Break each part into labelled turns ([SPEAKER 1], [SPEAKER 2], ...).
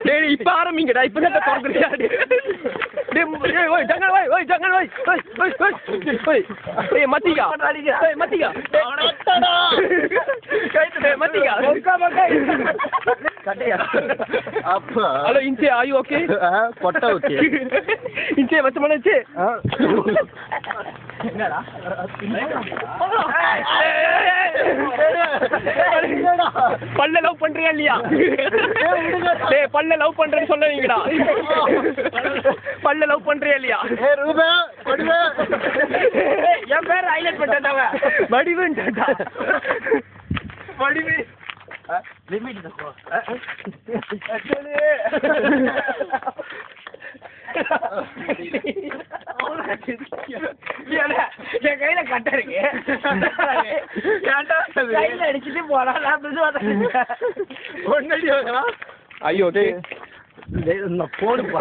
[SPEAKER 1] டேய் இப்ப ஆரம்பிங்கடா இப்ப தான் திறந்துறியா டேய் ஓய் ஜங்கல் ஓய் ஜங்கல் ஓய் ஏய் மத்திகா ஏய் மத்திகா அவனடா கைட்டு மத்திகா கட்டையா அப்பா ஹலோ இன்சே ஆர் யூ ஓகே கொட்ட ஓகே இன்சே மச்சமனே இன்சே என்னடா பல்ல லவ் பண்றியா இல்லையா டேய் பல்ல லவ் பண்றேன்னு சொல்லுவீங்கடா பல்ல லவ் பண்றியா இல்லையா ஏய் ரூபா வடிவே என் பேர் ஹைலைட் பண்ணிட்டாங்க வடிவேன்டா வடிவே லிமிட் தக்கோ actually என் கையில கட்ட இருக்கு கையில அடிச்சுட்டு போலாம் ஒன்னடி ஐயோ போடுப்பா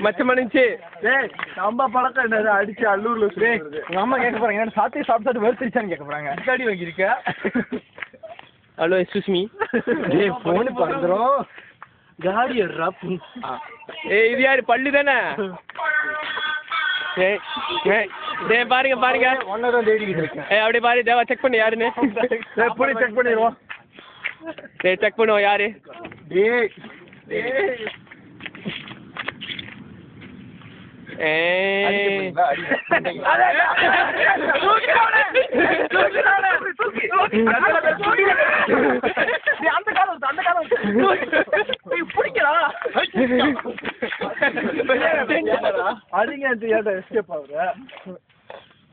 [SPEAKER 1] மச்சமா நினைச்சு நம்ம பழக்கம் என்னது அடிச்சு அல்லூர்ல உங்க அம்மா கேட்க போறாங்க என்ன சாப்பிட்டு சாப்பிட்டு வெறுத்துருச்சான்னு கேட்க போறாங்க அடி வாங்கியிருக்க ஹலோ எக்ஸ்கூஸ் மீ போன் பண்றோம் காடி ஏய் இது யாரு பள்ளி தானே டேய் பாருங்க பாருங்க ஒன்னதான் தேடிக்கிட்டு இருக்கேன் ஏய் அப்படியே பாரு தேவா செக் பண்ணு யாருன்னு போய் செக் பண்ணிடுவோம் டேய் செக் பண்ணுவோம் யாரு டேய் டேய்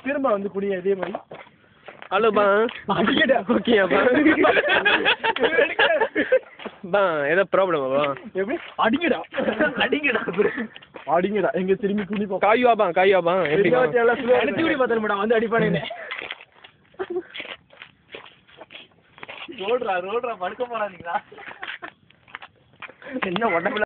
[SPEAKER 1] திரும்ப வந்து குடிய இதே மாதிரி ஹலோ பா பா ஏதோ ப்ராப்ளமா பா எப்படி அடிங்கடா அடிங்கடா அடிங்கடா எங்க திரும்பி குடி போ காயுவாபா எப்படி அடிச்சு குடி பார்த்தேன் மேடம் வந்து அடிப்பானே ரோட்ரா படுக்க போறாதீங்களா என்ன உடம்புல